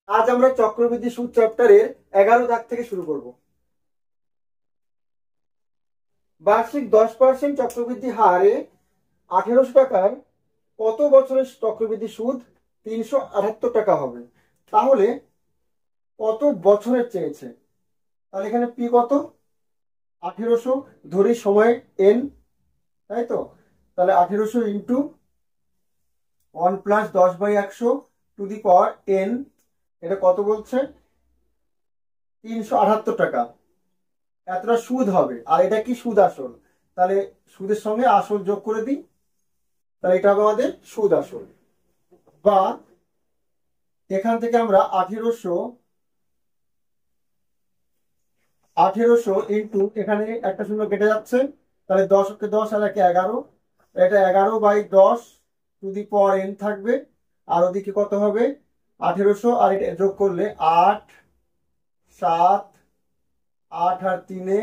আজ আমরা চক্রবৃদ্ধি সুদ চ্যাপ্টারের 11 দাগ থেকে শুরু করব। বার্ষিক 10% চক্রবৃদ্ধি হারে 1800 টাকার কত বছরের চক্রবৃদ্ধি সুদ 378 টাকা হবে? তাহলে কত বছরের চেয়েছে? তাহলে এখানে পি কত? 1800 ধরি, সময় এন, তাই তো। তাহলে 1800 into 1 plus 10/100 two the power N, এটা কত বলছে? 378 টাকা। এতটা সুদ হবে। আর এটা কি সুদ আসল? তাহলে সুদের সঙ্গে আসল যোগ করে দিই, তাহলে এটা হবে আমাদের সুদ আসল। বা এখান থেকে আমরা 1800 ইন্টু, এখানে একটা শূন্য কেটে যাচ্ছে, তাহলে 10 কে 10 আর 1 11, এটা 11/10 টু দি পাওয়ার এন থাকবে। আর ওদিকে কত হবে? 1800 আর এটা যোগ করলে 8 7 8 আর 3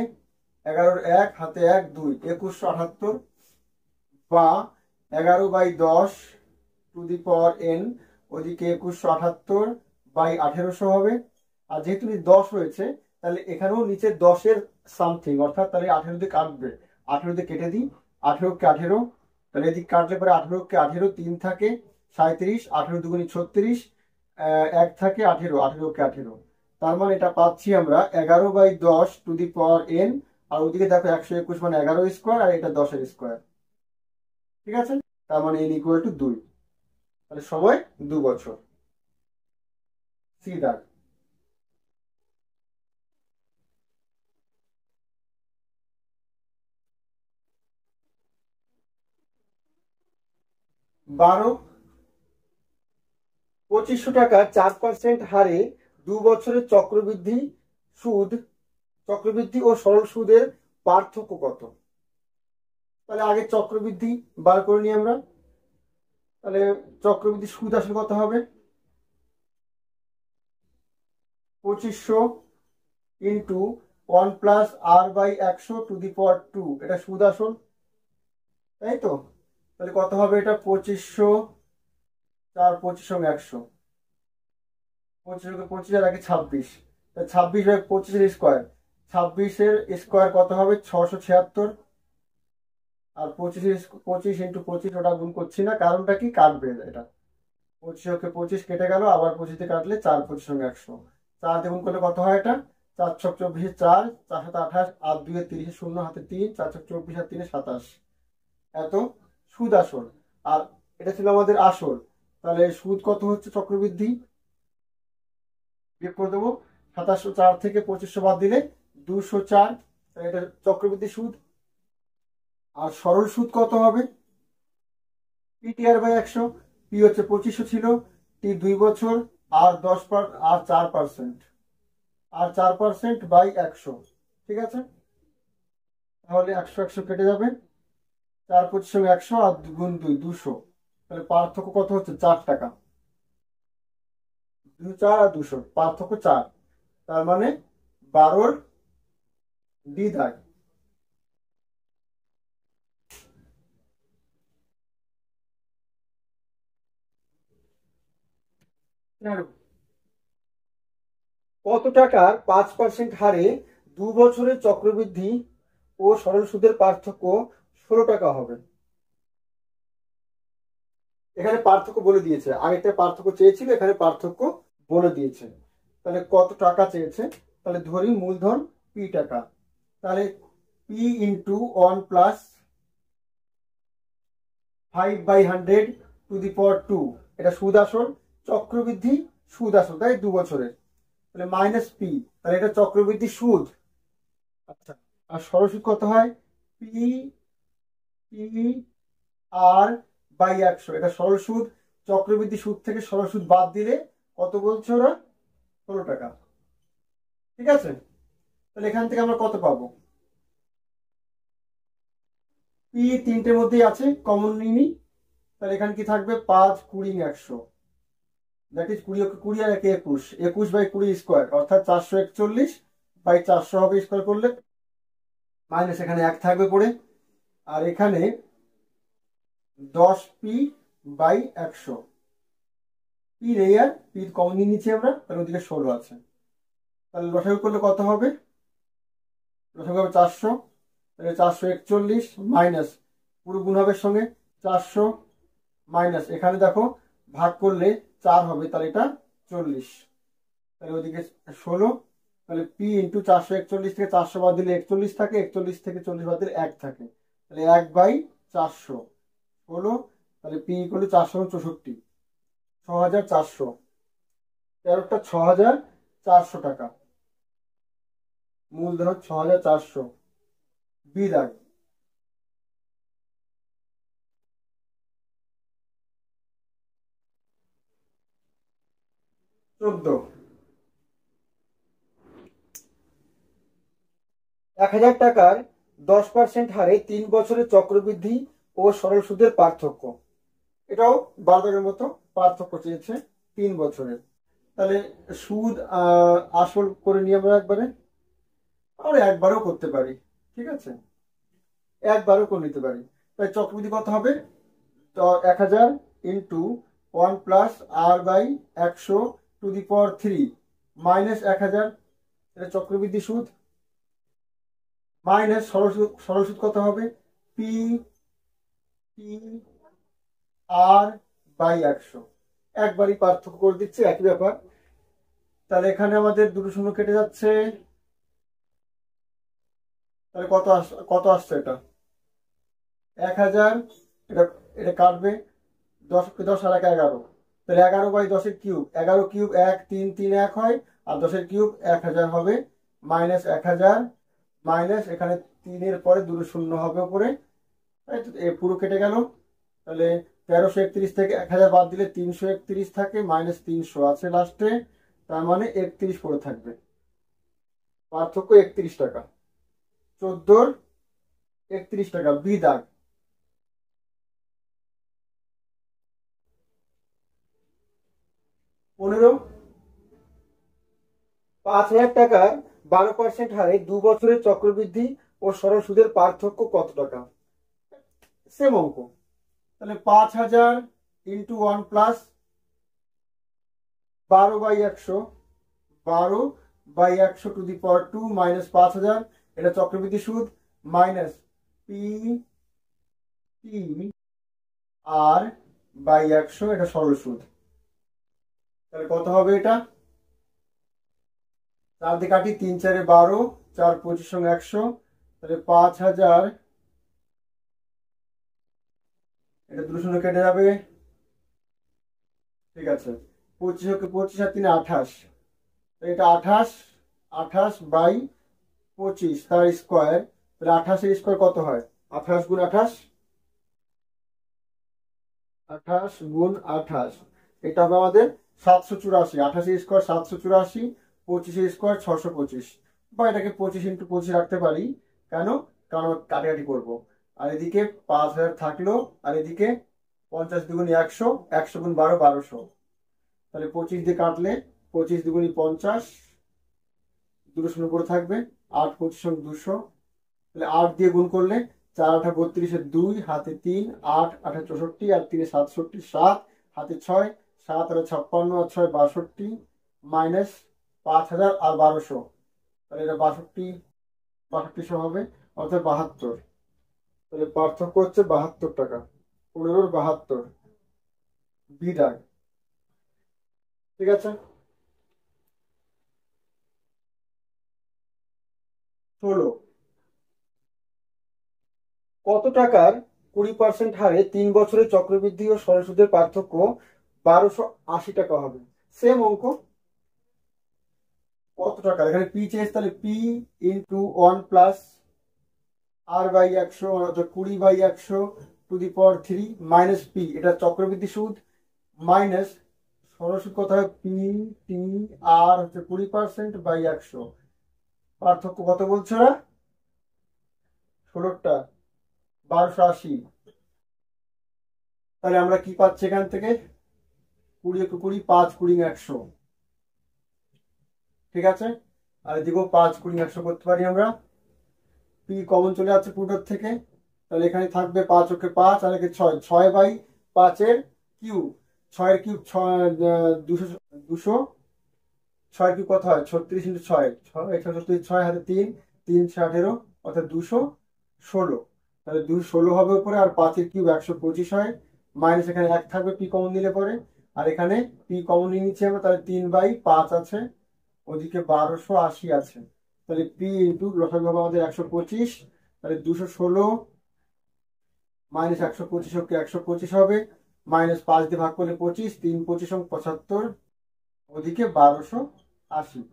11, 1 হাতে 1 2, 2178। বা 11/10 টু দি পাওয়ার এন, ওইদিকে 2178/1800 হবে। আর যেহেতু 10 রয়েছে, তাহলে এখানেও নিচে 10-এর সামথিং, অর্থাৎ তাহলে 18 দিয়ে কাটবে। 18 দিয়ে কেটে দিই, 18 কে 18, তাহলে এদিকে কাটলে পরে 18 কে 18 3 থাকে 37, 18 দুগুণী 36, 1 থাকে 18, 18 কে 18। তার মানে এটা পাচ্ছি আমরা 11/10 টু দি পাওয়ার এন। আর ওদিকে দেখো 121 মানে 11 স্কোয়ার, আর এটা 10-এর স্কোয়ার। ঠিক আছে, তার মানে এন ইকুয়াল টু 2। তাহলে সময় 2 বছর। সি দাগ। 12 2500 টাকা 4% হারে 2 বছরের চক্রবৃদ্ধি ও সরল সুদের পার্থক্য কত? তাহলে আগে চক্রবৃদ্ধি বার করে নিই আমরা। তাহলে চক্রবৃদ্ধি সুদ আসলে কত হবে? 2500 into 1 plus r/100 to the power 2, এটা সুদ আসল, তাই তো। তাহলে কত হবে এটা? 2500, 4 25 সঙ্গে 100, 25 25 আর 26, 26/25 স্কোয়ার, 26-এর স্কোয়ার কত হবে? 676। আর 25 ইন্টু 25, ওটা গুণ করছি না, কারণটা কি? কাটবে এটা। 25 কেটে গেল, আবার 25 কাটলে 4 25 সঙ্গে 100, 4 দিয়ে গুণ করলে কত হয়? এটা 4 ছক 24, 4 4 7 28, আর 2 30, শূন্য হাতে 3, 4 ছক 24 আর 3 27। এত সুদ আসল। আর এটা ছিল আমাদের আসল। তাহলে সুদ কত হচ্ছে চক্রবৃদ্ধি? বিয়োগ করে দেবো। 2704 থেকে 2500 বাদ দিলে 204, এটা চক্রবৃদ্ধি সুদ। আর সরল সুদ কত হবে? PTR/100। পি হচ্ছে 2500 ছিল, টি 2 বছর, আর 4%, আর 4%/100। ঠিক আছে, তাহলে 100 100 কেটে যাবে, 4 25 সঙ্গে 100, আর গুণ 2 200। তাহলে পার্থক্য কত হচ্ছে? 4 টাকা। 2 4 আর 200, পার্থক্য 4। তার মানে 12-র ডি দাগ। কত টাকার 5% হারে 2 বছরের চক্রবৃদ্ধি ও সরল সুদের পার্থক্য 16 টাকা হবে? এখানে পার্থক্য বলে দিয়েছে, আগেরটা পার্থক্য চেয়েছিল, এখানে পার্থক্য বলে দিয়েছে। তাহলে কত টাকা চেয়েছে? তাহলে ধরি মূলধন পি টাকা, তাহলে P into 1 plus 5/100 to the power 2, এটা সুদ আসল, চক্রবৃদ্ধি সুদ আসল, তাই 2 বছরের। তাহলে মাইনাস পি, তাহলে এটা চক্রবৃদ্ধি সুদ। আচ্ছা, আর সরল সুদ কত হয়? পি পি r/100, এটা সরল সুদ। চক্রবৃদ্ধি সুদ থেকে সরল সুদ বাদ দিলে কত বলছে ওরা? 16 টাকা। ঠিক আছে, তাহলে এখান থেকে আমরা কত পাবো? পি 3টের মধ্যেই আছে, কমন নিই। তাহলে এখানে কি থাকবে? 5 20 100, দ্যাট ইজ 20 20 আর 1 21, 21/20 স্কোয়ার, অর্থাৎ 441/400 হবে স্কোয়ার করলে। মাইনাস এখানে 1 থাকবে পড়ে, আর এখানে 10p/100, p পি নেই আর পি কমন নিয়ে নিচ্ছি আমরা, তাহলে ওদিকে 16 আছে। তাহলে লসাগু করলে কত হবে? লসাগু হবে 400, তাহলে 441 মাইনাস পুরো গুণ হবে সঙ্গে 400 মাইনাস এখানে দেখো ভাগ করলে 4 হবে, তাহলে এটা 40, তাহলে ওদিকে 16। তাহলে পি ইন্টু 441 থেকে 400 বাদ দিলে 41 থাকে, 41 থেকে 40 বাদ দিলে 1 থাকে, তাহলে 1/400 হলো। তাহলে পি ইকুয়াল 464, 6400, 13টা 6400 টাকা, মূলধন 6400। বিদায়। 14, 1000 টাকার 10% হারে 3 বছরের চক্রবৃদ্ধি ও সরল সুদের পার্থক্য। এটাও 12 দাগের মতো পার্থক্য চেয়েছে 3 বছরের। তাহলে সুদ আসল করে নিয়ে আমরা একবারও করতে পারি, ঠিক আছে, একবারও করে নিতে পারি। তাই চক্রবৃদ্ধি কত হবে? তো 1000 into 1 plus R by 100 to the power 3 minus 1000, এটা চক্রবৃদ্ধি সুদ, মাইনাস সরল সুদ কত হবে? পি টি আর বাই 100, একবারই পার্থক্য করে দিচ্ছে, একই ব্যাপার। তাহলে এখানে আমাদের দুটো শূন্য কেটে যাচ্ছে, তাহলে কত আসছে? এটা 1000, এটা এটা কাটবে 10 10 আর 1 11, তাহলে 11/10 কিউব, 11 কিউব 1 3 3 1 হয়, আর 10 কিউব 1000 হবে, মাইনাস 1000 মাইনাস এখানে 3 পরে দুটো শূন্য হবে উপরে, তাই তো পুরো কেটে গেল। তাহলে 1331 থেকে 1000 বাদ দিলে 331 থাকে, মাইনাস 300 আছে লাস্টে, তার মানে 31 পড়ে থাকবে, পার্থক্য 31 টাকা, 14 31 টাকা। বি দাগ। 15, 5000 টাকার 12% হারে 2 বছরের চক্রবৃদ্ধি ও সরল সুদের পার্থক্য কত টাকা? সেম অঙ্ক। তাহলে 5000 into 1 plus 12/100, 12/100 to the power 2 minus 5000, এটা চক্রবৃদ্ধি সুদ, minus P T R by 100, এটা সরল সুদ। তাহলে কত হবে? এটা 4 দিয়ে কাটি, 3 4 12, 4 25 সঙ্গে 100, তাহলে 5000, এটা দুটো শূন্য কেটে যাবে, ঠিক আছে, 25 25 আর 3 28, এটা 28, 28 বাই 25 তার স্কোয়ার, তাহলে 28 এর স্কোয়ার কত হয়? 28 গুণ 28, 28 গুণ 28, এটা হবে আমাদের 784, 28 এর স্কোয়ার 784, 25 এর স্কোয়ার 625, বা এটাকে 25 ইন্টু 25 রাখতে পারি। কেন? কারণ কাটাকাটি করবো, আর এদিকে 5000 থাকলো, আর এদিকে 50 দুগুণি 100, 100 গুণ 12 1200, তাহলে 25 দিয়ে কাটলে 25 দুগুণি 50, দুটো শূন্য করে থাকবে, 8 25 200, তাহলে 8 দিয়ে গুণ করলে 4 8 32, 2 হাতে 3, 8 8 64, আর 3 67, 7 হাতে 6, 7 আর 56 আর 6 62, মাইনাস 5000 আর 1200, তাহলে এটা 62 হবে, অর্থাৎ 72। তাহলে পার্থক্য হচ্ছে 72 টাকা, 15 72। বি দাগ। ঠিক আছে। 16, কত টাকার 20% হারে 3 বছরের চক্রবৃদ্ধি ও সরল সুদের পার্থক্য 1280 টাকা হবে? সেম অঙ্ক। কত টাকা? এখানে পি চেয়েছে, তাহলে P into 1 plus R by 100, অর্থাৎ 20/100 to the power 3 minus P, এটা চক্রবৃদ্ধি সুদ, মাইনাস সরল সুদ কত হয়? পি টি আর হচ্ছে 20% বাই 100, পার্থক্য কত বলছো না? 16টা 1280। তাহলে আমরা কি পাচ্ছি এখান থেকে? 20 20 5 20 100, ঠিক আছে। আর এদিকেও 5 20 100 করতে পারি আমরা, পি কমন চলে যাচ্ছে পুরোটার থেকে, তাহলে এখানে থাকবে 5 ওকে 5 আর একে 6, 6/5 এর কিউব, ছয়ের কিউব ছয়, 200, 200, 6 কিউব কত হয়? 36 ইন্টু 6, 136, 6 হাতে 3, 3 6 18, অর্থাৎ 216। তাহলে 216 হবে উপরে, আর 5 এর কিউব 125 হয়, মাইনাস এখানে 1 থাকবে পি কমন নিলে পরে, আর এখানে পি কমন নিয়ে নিচ্ছি আমরা, তাহলে 3/5 আছে, ওদিকে 1280 আছে। তাহলে পি ইন্টু লসাগু হবে আমাদের 125, তাহলে 216 মাইনাস 125 ওকে 125 হবে, মাইনাস 5 দিয়ে ভাগ করলে 25, 3 25 75, ওদিকে 1280।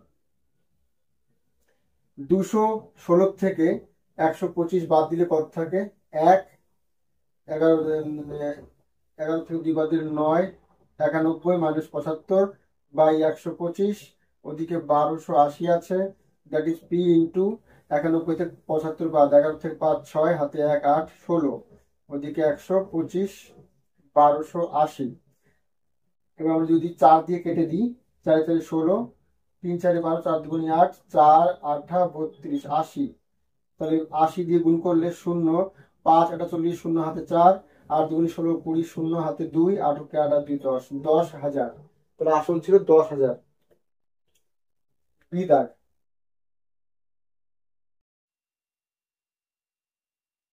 216 থেকে 125 বাদ দিলে কত থাকে? 1, 11, 11 থেকে 2 বাদ দিলে 9, 91 মাইনাস 75 বাই 125, ওদিকে 1280 আছে, দ্যাট ইজ পি ইন্টু 91 থেকে 75 বাদ, 11 থেকে 5 6, হাতে 1 8 16, ওদিকে 125 1280। এবার আমরা যদি 4 দিয়ে কেটে দিই, 4 4 16, 3 4 12, 4 2 8, 4 8 32, 80। তাহলে 80 দিয়ে গুণ করলে 0, 5 48, 0 হাতে 4, 8 2 16 20, 0 হাতে 2, 8 কে 8 2 10, 10,000। তাহলে আসল ছিল 10,000। বি দাগ।